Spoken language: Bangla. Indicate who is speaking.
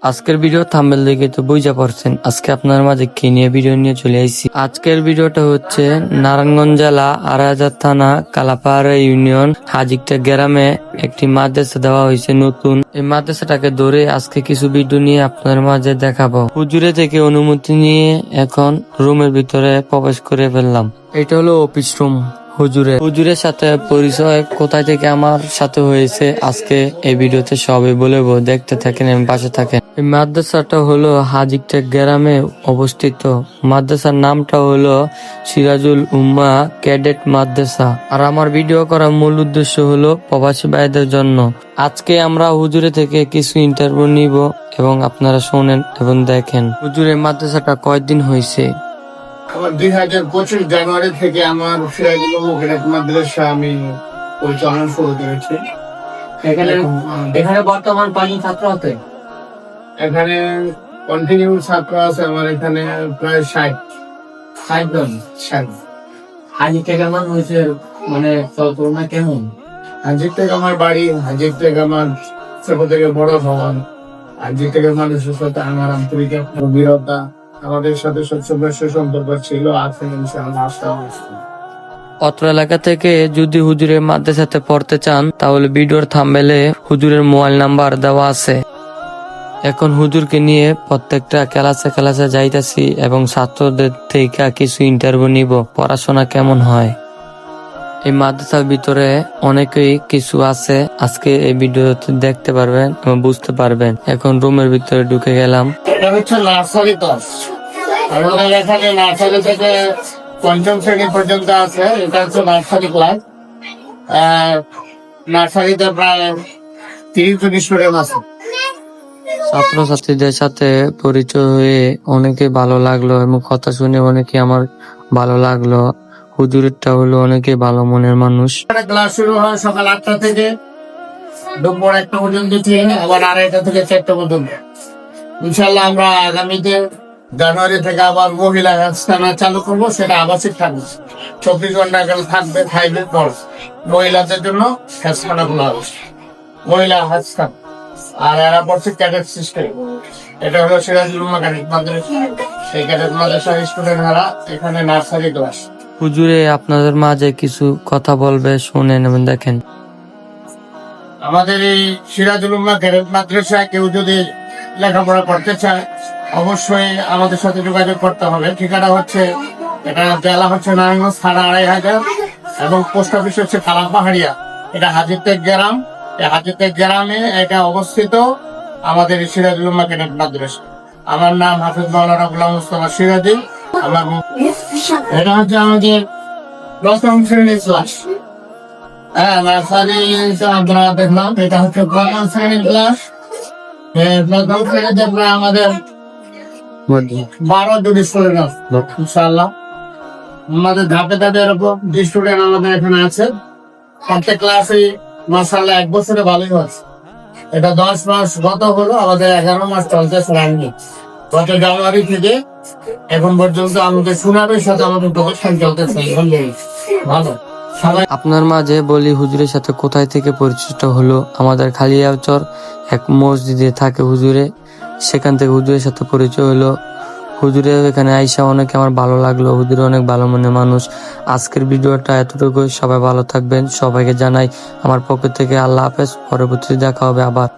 Speaker 1: আজকের ভিডিও থাম্বনেল দেখে তো বুঝা পারছেন আজকে আপনার মাঝে কি নিয়ে ভিডিও নিয়ে চলে আইছি। আজকের ভিডিওটা হচ্ছে নারায়ণগঞ্জ জেলা আড়াইহাজার থানা কালাপাহাড় ইউনিয়ন হাজিকটা গ্রামে একটি মাদ্রাসা দেওয়া হয়েছে নতুন। এই মাদ্রাসাটাকে ধরে আজকে কিছু ভিডিও নিয়ে আপনার মাঝে দেখাবো। হুজুরে থেকে অনুমতি নিয়ে এখন রুমের ভিতরে প্রবেশ করে ফেললাম। এটা হলো অফিস রুম। হুজুরের সাথে পরিচয় কোথায় থেকে আমার সাথে হয়েছে আজকে এই ভিডিওতে সবই বলবো, দেখতে থাকেন এবং পাশে থাকেন। এই মাদ্রাসাটা হলো হাজিকটেক গ্রামে অবস্থিত। মাদ্রাসার নামটা হলো সিরাজুল উম্মা ক্যাডেট মাদ্রাসা। আর আমার ভিডিও করার মূল উদ্দেশ্য হলো প্রবাসী ভাইদের জন্য। আজকে আমরা হুজুরে থেকে কিছু ইন্টারভিউ নিব এবং আপনারা শোনেন এবং দেখেন হুজুরের মাদ্রাসাটা কয়দিন হয়েছে।
Speaker 2: আমার 2025 জানুয়ারি থেকে আমার সিরাজুল উম্মা ক্যাডেট মাদ্রাসা আমি পরিচালনা শুরু করেছি।
Speaker 1: এখানে বর্তমান কয়জন ছাত্র আছে?
Speaker 2: এখানে কন্টিনিউ ছাত্র আছে আমার এখানে প্রায় 60 জন।
Speaker 1: হাজিক থেকে আমার হয়েছে মানে চলনা কেমন?
Speaker 2: হাজির থেকে আমার বাড়ি, হাজির থেকে আমার ছোট থেকে বড় ভবন, হাজির থেকে মানুষের সাথে আমার আন্তরিক গভীরতা, আমাদের সাথে সবসময় সুসম্পর্ক ছিল, আছে ইনশাআল্লাহ।
Speaker 1: অত্র এলাকা থেকে যদি হুজুরের মাদ্রাসাতে পড়তে চান তাহলে ভিডিওর থাম্বনেলে হুজুরের মোবাইল নাম্বার দেওয়া আছে। এখন হুজুরকে নিয়ে প্রত্যেকটা ক্লাসে যাইতাছি এবং ছাত্রদের থেকে কিছু ইন্টারভিউ নিব, পড়াশোনা কেমন হয়। এই মাদ্রাসার ভিতরে অনেকেই কিছু আছে, আজকে এই ভিডিওতে দেখতে পারবেন এবং বুঝতে পারবেন। এখন রুমের ভিতরে ঢুকে গেলাম।
Speaker 2: এটা হচ্ছে নার্সারি ক্লাস। আমাদের এখানে নার্সারি থেকে পঞ্চম শ্রেণী পর্যন্ত আছে। এটা হচ্ছে নার্সারি ক্লাস। নার্সারিতে প্রায় 30 জন স্টুডেন্ট আছে।
Speaker 1: ছাত্রছাত্রীদের সাথে পরিচয় হয়ে অনেকে ভালো লাগলো এবং কথা শুনে অনেকে আমার ভালো লাগলো। হুজুরেরটা হলো অনেকে ভালো মনের মানুষ।
Speaker 2: ক্লাস শুরু হয় সকাল 8টা থেকে দুপুর 1টা পর্যন্ত, আবার 2:30টা থেকে 4টা পর্যন্ত। ইনশাল্লাহ আমরা আগামীতে জানুয়ারি থেকে আবার মহিলা হেলথখানা চালু করবো। সেটা আবাসিক থাকবে, 24 ঘন্টা থাকবে, খাইবে পর মহিলাদের জন্য হেলথখানা খোলা হবে, মহিলা হেলথখানা। আর এরা পড়ছে ক্যাডেট সিস্টেম। এটা হলো সিরাজুল উম্মা ক্যাডেট মাদ্রাসা। সেই ক্যাডেট মাদ্রাসার স্টুডেন্ট হারা এখানে নার্সারি ক্লাস।
Speaker 1: হুজুরে আপনাদের মাঝে কিছু কথা বলবে, শুনেন এবং দেখেন।
Speaker 2: আমাদের এই সিরাজুল উম্মা ক্যাডেট মাদ্রাসায় কেউ যদি লেখাপড়া করতে চায় অবশ্যই আমাদের সাথে যোগাযোগ করতে হবে। ঠিকানা হচ্ছে, এটা জেলা হচ্ছে নারায়ণগঞ্জ থানা 2,500 এবং পোস্ট অফিস হচ্ছে কালাপাহাড়িয়া। এটা হাজিরটেক গ্রাম। এই হাজিরটেক গ্রামে এটা অবস্থিত আমাদের সিরাজুল উম্মা ক্যাডেট মাদ্রাসা। আমার নাম হাফেজ মাওলানা গোলাম মোস্তফা সিরাজি। আমার এটা হচ্ছে আমাদের প্রথম শ্রেণীর ক্লাস। নার্সারি আপনারা দেখলাম, এটা হচ্ছে প্রথম শ্রেণীর ক্লাস। প্রথম শ্রেণীতে প্রায় আমাদের 12 জন স্টুডেন্ট আছে ইনশাআল্লাহ। আমাদের ধাপে ধাপে এরকম স্টুডেন্ট আমাদের এখানে আছে। প্রত্যেক ক্লাসে মাশাআল্লাহ 1 বছরে ভালোই হচ্ছে। এটা 10 মাস গত হলো, আমাদের 11 মাস চলতেছে রানিং। গত জানুয়ারি থেকে এখন পর্যন্ত আমাদের সুনামের সাথে আমাদের প্রদর্শন চলতেছে ভালো।
Speaker 1: আপনার মাঝে বলি হুজুরের সাথে কোথায় থেকে পরিচিত হলো। আমাদের খালিয়াচর এক মসজিদে থাকে হুজুরে, সেখান থেকে হুজুরের সাথে পরিচয় হলো। হুজুরের এখানে আইসা অনেক আমার ভালো লাগলো। হুজুরে অনেক ভালো মনের মানুষ। আজকের ভিডিওটা এতটুকু, সবাই ভালো থাকবেন। সবাইকে জানাই আমার পক্ষ থেকে আল্লাহ হাফেজ। পরবর্তীতে দেখা হবে আবার।